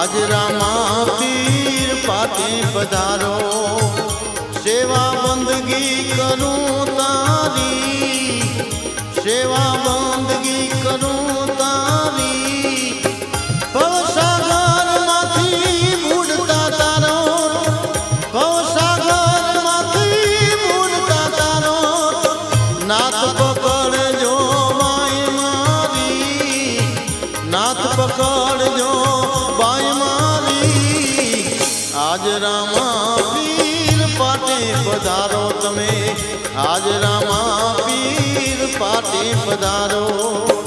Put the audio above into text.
आज रामा पीर पाते पधारो सेवा बंदगी करूं तारी सेवा बंदगी करूं तारी भवसागर माथी बूढ़ता तारो भवसागर माथी बूढ़ता तारो नाथ पकड़जो बाई मारी नाथ पकड़जो बाई मारी आज रामा पीर पाटे पधारो तमे आज रामा पीर पाटे पधारो।